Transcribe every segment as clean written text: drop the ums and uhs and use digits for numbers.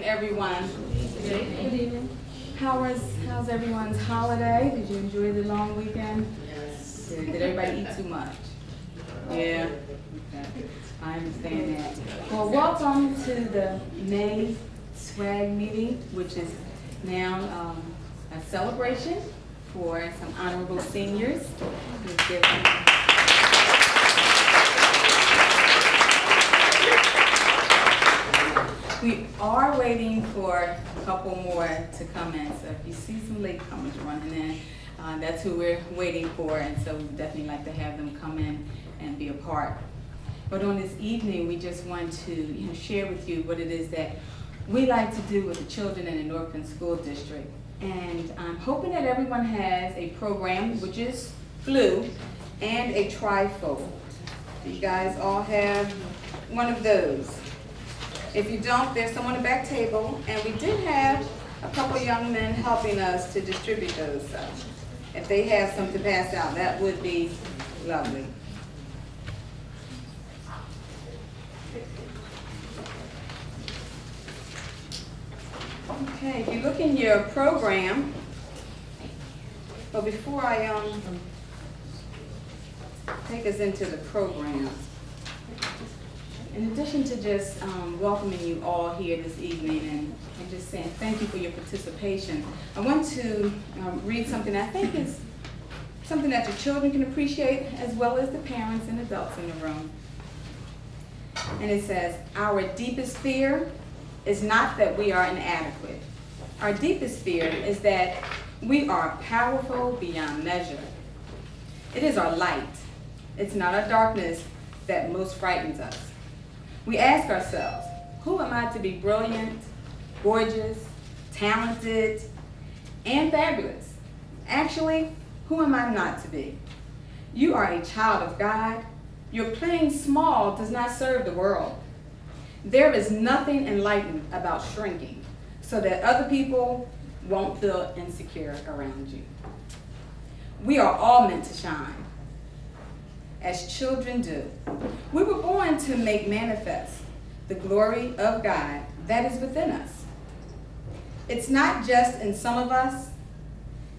everyone. Good evening. How's everyone's holiday? Did you enjoy the long weekend? Yes. Did everybody eat too much? Yeah. Okay. I understand that. Well, welcome to the May SWAAG meeting, which is now a celebration for some honorable seniors. We are waiting for a couple more to come in, so if you see some latecomers running in, that's who we're waiting for, and so we'd definitely like to have them come in and be a part. But on this evening, we just want to share with you what it is that we like to do with the children in the Northland School District. And I'm hoping that everyone has a program, which is blue, and a trifold. You guys all have one of those. If you don't, there's some on the back table, and we did have a couple young men helping us to distribute those. So if they have some to pass out, that would be lovely. Okay, if you look in your program, well, before I take us into the program, in addition to just welcoming you all here this evening and just saying thank you for your participation, I want to read something I think is something that the children can appreciate as well as the parents and adults in the room. And it says, "Our deepest fear is not that we are inadequate. Our deepest fear is that we are powerful beyond measure. It is our light. It's not our darkness that most frightens us. We ask ourselves, who am I to be brilliant, gorgeous, talented, and fabulous? Actually, who am I not to be? You are a child of God. Your playing small does not serve the world. There is nothing enlightened about shrinking so that other people won't feel insecure around you. We are all meant to shine, as children do. We were born to make manifest the glory of God that is within us. It's not just in some of us,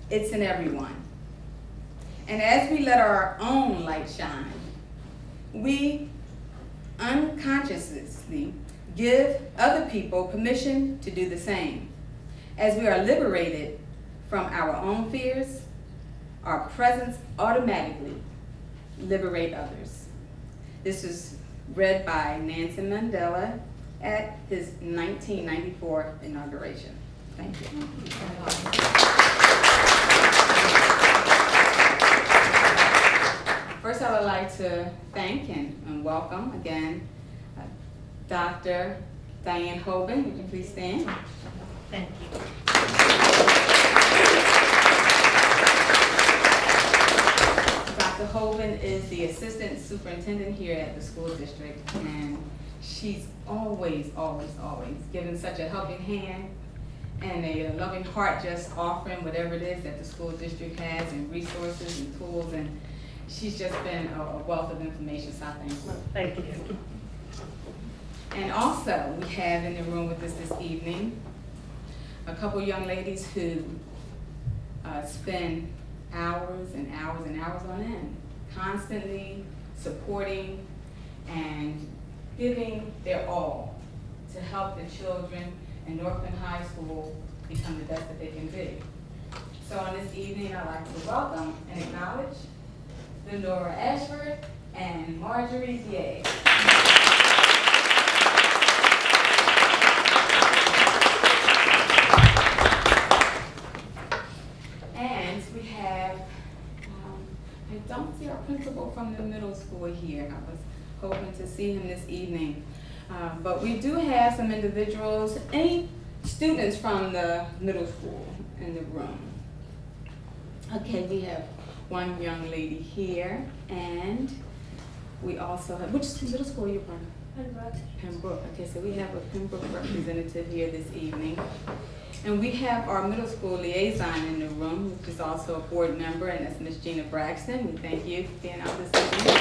it's in everyone. And as we let our own light shine, we unconsciously give other people permission to do the same. As we are liberated from our own fears, our presence automatically liberate others." This is read by Nelson Mandela at his 1994 inauguration. Thank you. First, I would like to thank and welcome again Dr. Diane Hoban. Would you please stand? Thank you. Dr. Hoban is the assistant superintendent here at the school district, and she's always given such a helping hand and a loving heart, just offering whatever it is that the school district has and resources and tools, and she's just been a wealth of information, so I thank you. Thank you. And also, we have in the room with us this evening a couple young ladies who spend hours and hours and hours on end, constantly supporting and giving their all to help the children in Northland High School become the best that they can be. So on this evening, I'd like to welcome and acknowledge Lenora Ashford and Marjorie Diaz. And we have, I don't see our principal from the middle school here. I was hoping to see him this evening. But we do have some individuals, any students from the middle school in the room. Okay, we have one young lady here, and we also have, which middle school are you from? Pembroke. Pembroke. Okay, so we have a Pembroke representative here this evening. And we have our middle school liaison in the room, which is also a board member, and that's Miss Gina Braxton. We thank you for being out this evening.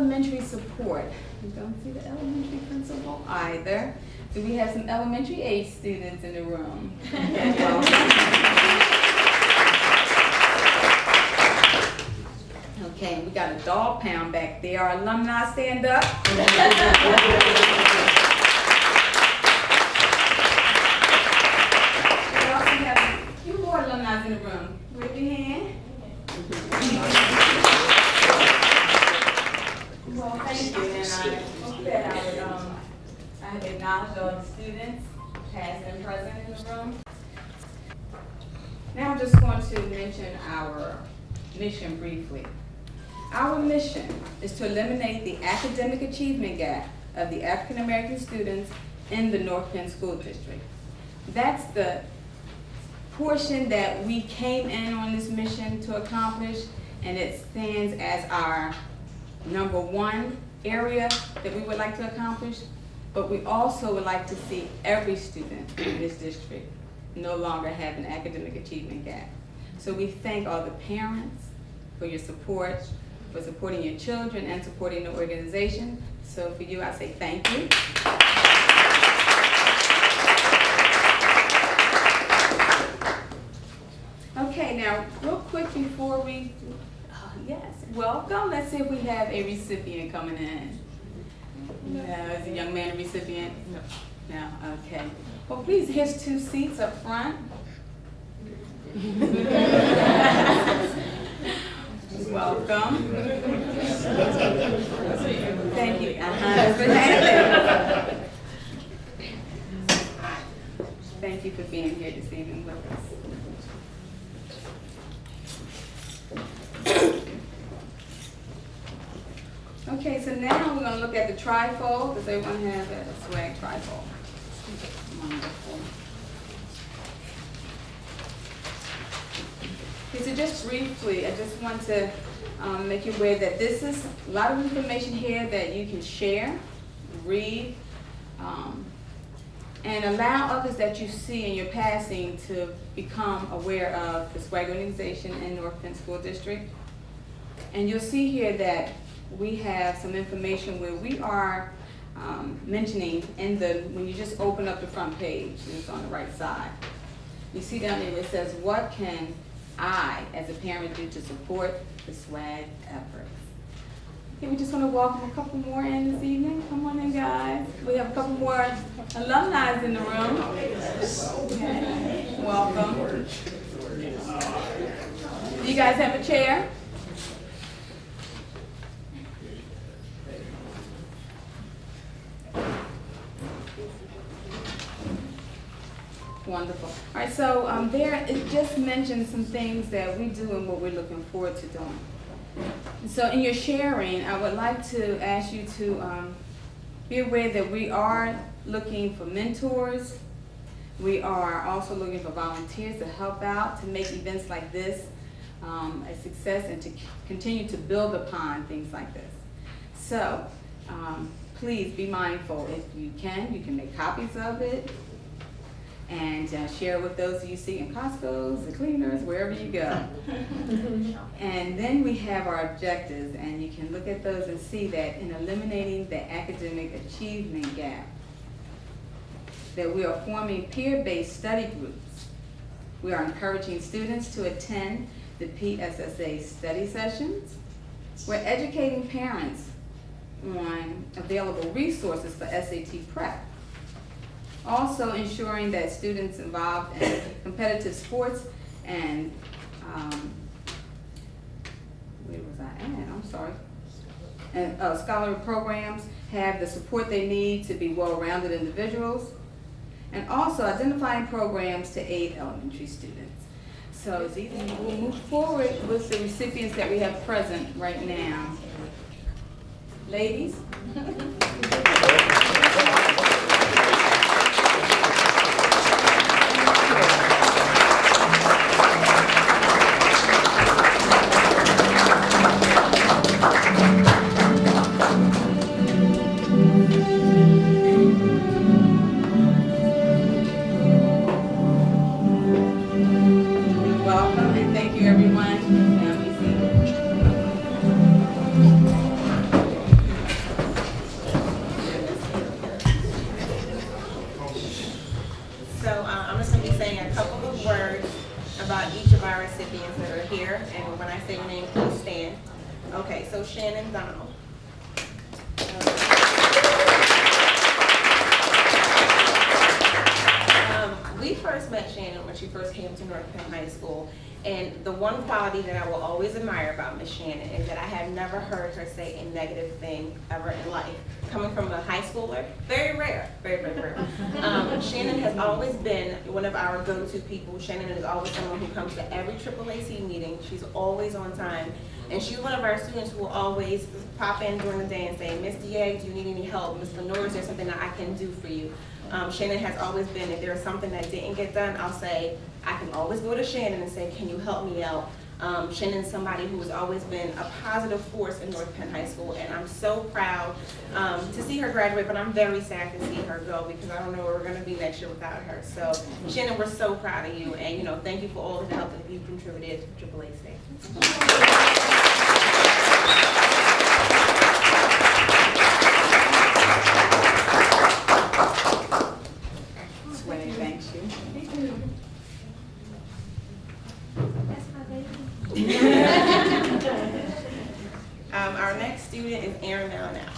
elementary support. We don't see the elementary principal either. Do we have some elementary age students in the room? Okay, we got a dog pound back there. Our alumni stand up. We also have a few more alumni in the room. Wave your hand. Well, thank you, and I have acknowledged all the students, past and present in the room. Now I'm just going to mention our mission briefly. Our mission is to eliminate the academic achievement gap of the African American students in the North Penn School District. That's the portion that we came in on this mission to accomplish, and it stands as our number one area that we would like to accomplish, but we also would like to see every student in this district no longer have an academic achievement gap. So we thank all the parents for your support, for supporting your children and supporting the organization. So for you, I say thank you. Okay, now real quick before we, yes, welcome. Let's see if we have a recipient coming in. No, is a young man a recipient? No. No, okay. Well, please, here's 2 seats up front. Welcome. Thank you. Thank you for being here this evening with us. Okay, so now we're going to look at the trifold. Does everyone have a SWAAG trifold? Wonderful. Okay, so just briefly, I just want to make you aware that this is a lot of information here that you can share, read, and allow others that you see in your passing to become aware of the SWAAG organization in North Penn School District. And you'll see here that we have some information where we are mentioning in the, when you just open up the front page, it's on the right side. You see down there it says, what can I, as a parent, do to support the SWAAG efforts? Okay, we just want to welcome a couple more in this evening. Come on in, guys. We have a couple more alumni in the room. Okay. Welcome. Do you guys have a chair? Wonderful. All right, so there it just mentioned some things that we do and what we're looking forward to doing. So in your sharing, I would like to ask you to be aware that we are looking for mentors. We are also looking for volunteers to help out, to make events like this a success and to continue to build upon things like this. So please be mindful. If you can make copies of it and share with those you see in Costco's, the cleaners, wherever you go. And then we have our objectives, and you can look at those and see that in eliminating the academic achievement gap, that we are forming peer-based study groups. We are encouraging students to attend the PSSA study sessions. We're educating parents on available resources for SAT prep. Also ensuring that students involved in competitive sports and, where was I at? I'm sorry. And scholarly programs have the support they need to be well-rounded individuals. And also identifying programs to aid elementary students. So we'll move forward with the recipients that we have present right now. Ladies. Shannon Donald. We first met Shannon when she first came to North Penn High School, and the one quality that I will always admire about Miss Shannon is that I have never heard her say a negative thing ever in life. Coming from a high schooler, very rare, very, very rare. Shannon has always been one of our go-to people. Shannon is always someone who comes to every AAAC meeting. She's always on time, and she's one of our students who will always pop in during the day and say, Miss DA, do you need any help? Miss Lenore, is there something that I can do for you? Shannon has always been, if there's something that didn't get done, I'll say, I can always go to Shannon and say, can you help me out? Shannon's somebody who has always been a positive force in North Penn High School, and I'm so proud to see her graduate, but I'm very sad to see her go because I don't know where we're going to be next year without her. So, Shannon, we're so proud of you, and thank you for all the help that you've contributed to AAAC. Thanks you. That's my baby. Our next student is Erin Malinow.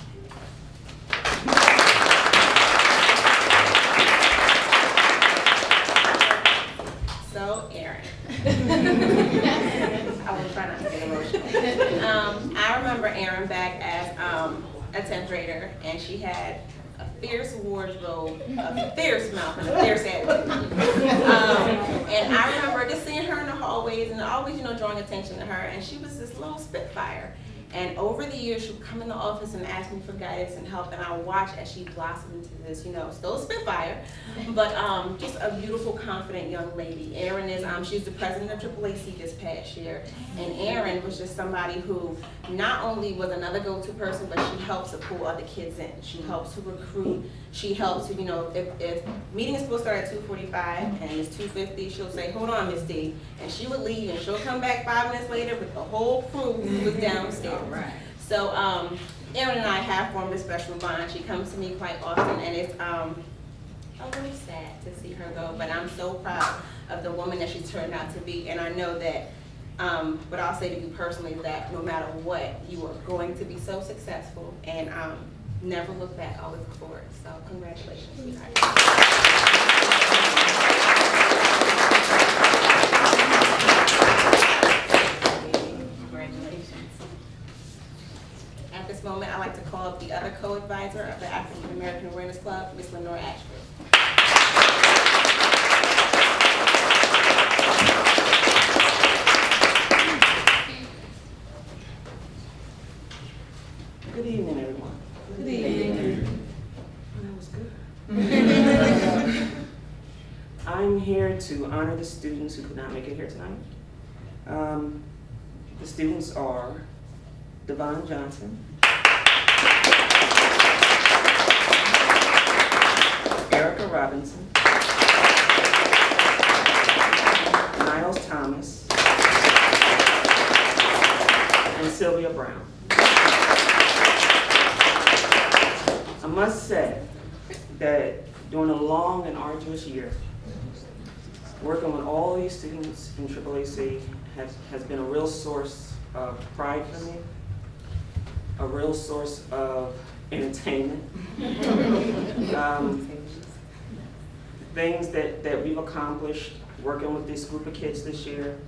So, Erin. I will try not to get emotional. I remember Erin back as a 10th grader, and she had a fierce wardrobe, a fierce mouth, and a fierce attitude. And I remember just seeing her in the hallways and always, drawing attention to her. And she was this little spitfire. And over the years, she would come in the office and ask me for guidance and help. And I watched as she blossomed into this, still a spitfire, but just a beautiful, confident young lady. Erin is, she's the president of AAAC this past year. And Erin was just somebody who not only was another go-to person, but she helps to pull other kids in. She helps to recruit. She helps to, if meeting is supposed to start at 2:45 and it's 2:50, she'll say, hold on, Miss D. And she would leave and she'll come back 5 minutes later with the whole crew who was downstairs. Right. So Erin and I have formed a special bond. She comes to me quite often, and it's really sad to see her go, but I'm so proud of the woman that she's turned out to be, and I know that what I'll say to you personally is that no matter what, you are going to be so successful, and never look back, always look forward. So congratulations, sweetheart. Congratulations. At this moment, I'd like to call up the other co-advisor of the African American Awareness Club, Ms. Lenore Ashford. Good evening, everyone. Good evening. Oh, that was good. I'm here to honor the students who could not make it here tonight. The students are Devon Johnson, Erica Robinson, Niles Thomas, and Sylvia Brown. I must say that during a long and arduous year, working with all these students in AAAC has been a real source of pride for me, a real source of entertainment. Things that we've accomplished working with this group of kids this year,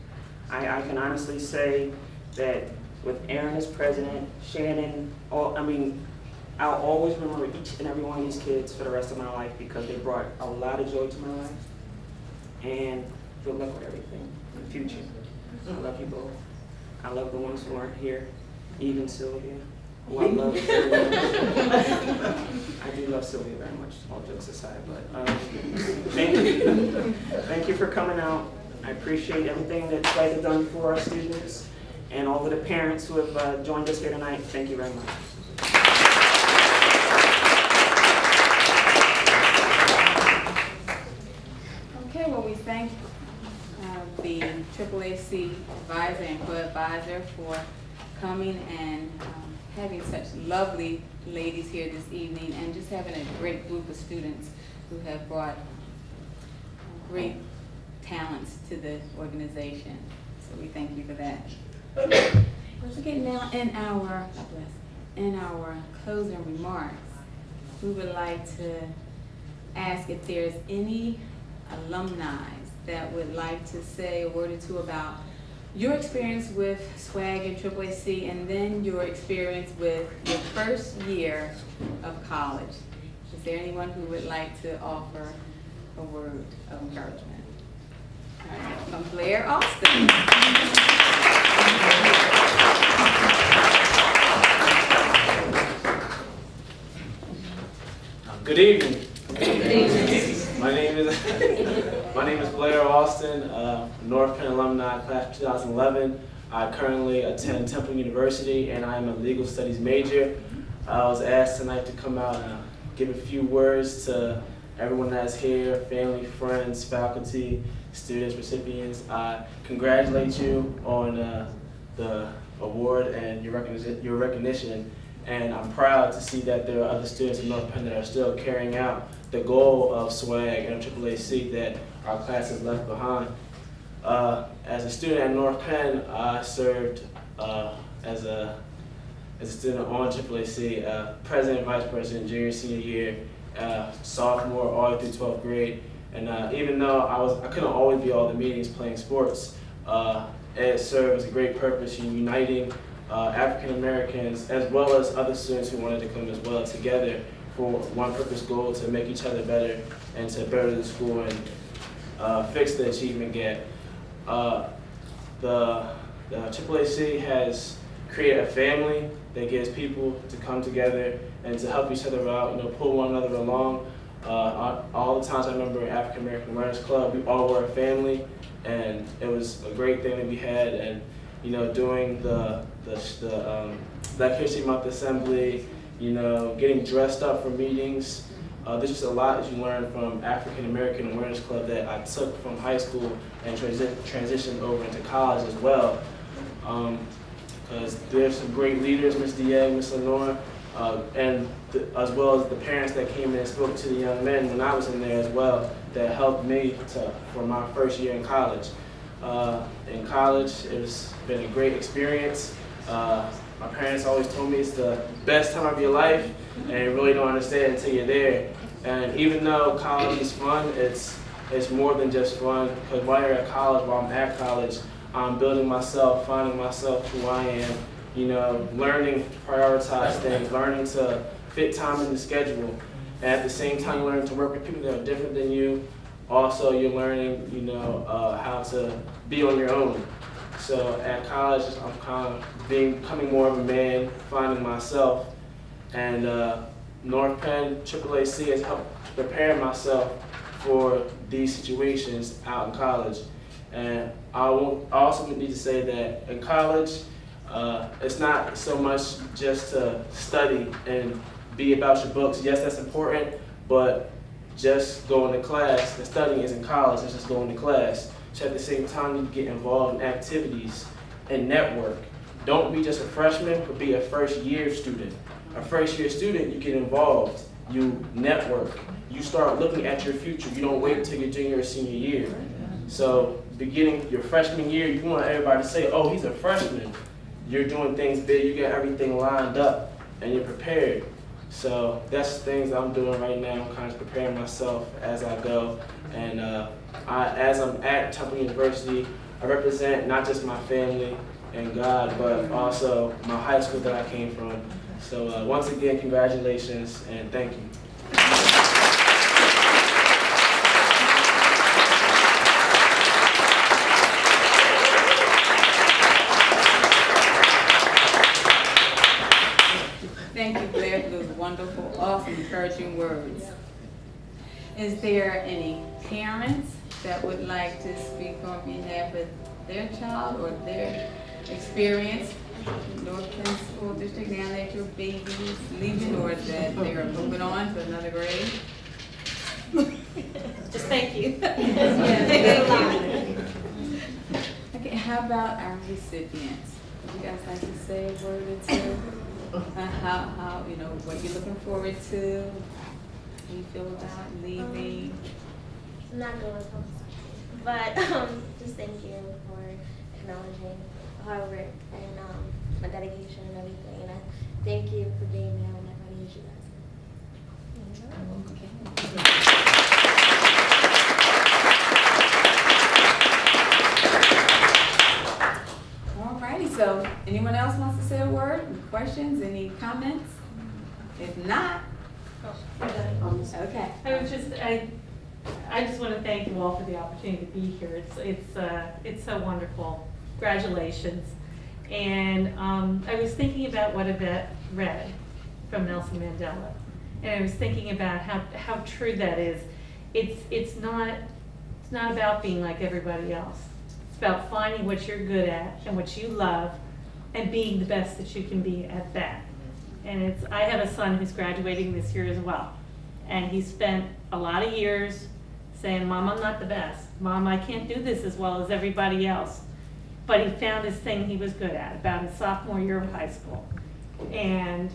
I can honestly say that with Erin as president, Shannon, I'll always remember each and every one of these kids for the rest of my life because they brought a lot of joy to my life. And good luck with everything in the future. I love you both. I love the ones who aren't here, even Sylvia, who I love very much. I do love Sylvia very much, all jokes aside, but thank you. Thank you for coming out. I appreciate everything that you guys have done for our students and all of the parents who have joined us here tonight. Thank you very much. Okay, well, we thank the AAAC advisor and co-advisor for coming and having such lovely ladies here this evening and just having a great group of students who have brought great talents to the organization. So we thank you for that. Okay, now in our closing remarks, we would like to ask if there's any alumni that would like to say a word or two about your experience with SWAAG and AAAC, and then your experience with your first year of college. Is there anyone who would like to offer a word of encouragement? All right, from Blair Austin. Good evening. My name is Blair Austin, North Penn alumni, class of 2011. I currently attend Temple University, and I am a legal studies major. I was asked tonight to come out and give a few words to everyone that's here, family, friends, faculty, students, recipients. I congratulate you on the award and your recognition. And I'm proud to see that there are other students in North Penn that are still carrying out the goal of SWAAG and AAAC that our class has left behind. As a student at North Penn, I served as a student on AAAC, president, vice president, junior, senior year, sophomore, all the way through 12th grade. And even though I couldn't always be at all the meetings playing sports, it served as a great purpose in uniting African Americans as well as other students who wanted to come as well together for one purpose goal, to make each other better and to better the school and fix the achievement gap. The AAAC has created a family that gives people to come together and to help each other out, pull one another along. All the times I remember in African American Runners Club, we all were a family, and it was a great thing that we had. And doing the Black History Month assembly, getting dressed up for meetings. There's just a lot that you learn from African American Awareness Club that I took from high school and transitioned over into college as well. Because there's some great leaders, Ms. Dieng, Ms. Lenore, and as well as the parents that came in and spoke to the young men when I was in there as well, that helped me for my first year in college. In college, it's been a great experience. My parents always told me it's the best time of your life, and you really don't understand until you're there. And even though college is fun, it's more than just fun, because while you're at college, while I'm at college, I'm building myself, finding myself who I am, learning to prioritize things, learning to fit time in the schedule. And at the same time, you're learning to work with people that are different than you. Also, you're learning, how to be on your own. So at college, I'm kind of becoming more of a man, finding myself. And North Penn AAAC has helped prepare myself for these situations out in college. And I also need to say that in college, it's not so much just to study and be about your books. Yes, that's important, but just going to class, the studying isn't college, it's just going to class. So at the same time, you get involved in activities and network. Don't be just a freshman, but be a first year student. A first year student, you get involved, you network, you start looking at your future. You don't wait until your junior or senior year. So beginning your freshman year, you want everybody to say, oh, he's a freshman. You're doing things big, you get everything lined up, and you're prepared. So that's things I'm doing right now. I'm kind of preparing myself as I go. And as I'm at Temple University, I represent not just my family and God, but also my high school that I came from. So once again, congratulations and thank you. Thank you, Blair, for those wonderful, awesome, encouraging words. Is there any parents that would like to speak on behalf of their child or their experience in North Penn School District now that your baby's leaving or that they are moving on to another grade? Just thank you. Okay, how about our recipients? Would you guys like to say a word or two? How what you're looking forward to? How you feel about leaving? I'm not going to but just thank you for acknowledging the hard work and my dedication and everything. And I thank you for being there whenever I need you guys. Alrighty, so anyone else wants to say a word? Any questions, any comments? If not, okay. I just want to thank you all for the opportunity to be here. It's so wonderful. Congratulations. And I was thinking about what Yvette read from Nelson Mandela, and I was thinking about how true that is. It's not about being like everybody else. It's about finding what you're good at and what you love, and being the best that you can be at that. And I have a son who's graduating this year as well, and he spent a lot of years saying, "Mom, I'm not the best. Mom, I can't do this as well as everybody else." But he found his thing he was good at about his sophomore year of high school. And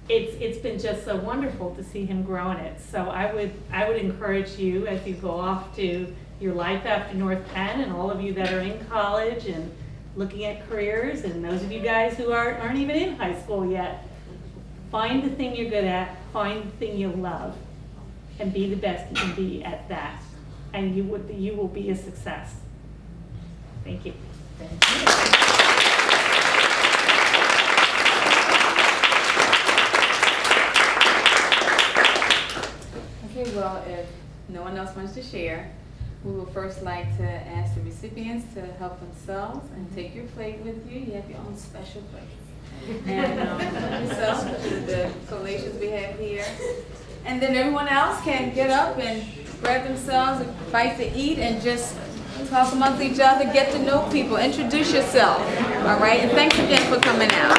it's been just so wonderful to see him grow in it. So I would encourage you, as you go off to your life after North Penn, and all of you that are in college and looking at careers, and those of you guys who aren't even in high school yet, find the thing you're good at, find the thing you love, and be the best you can be at that. And you will be a success. Thank you. Thank you. Okay, well, if no one else wants to share, we will first like to ask the recipients to help themselves and take your plate with you. You have your own special plate. And yourself, the collations we have here. And then everyone else can get up and grab themselves a bite to eat and just talk amongst each other, get to know people, introduce yourself. All right, and thanks again for coming out.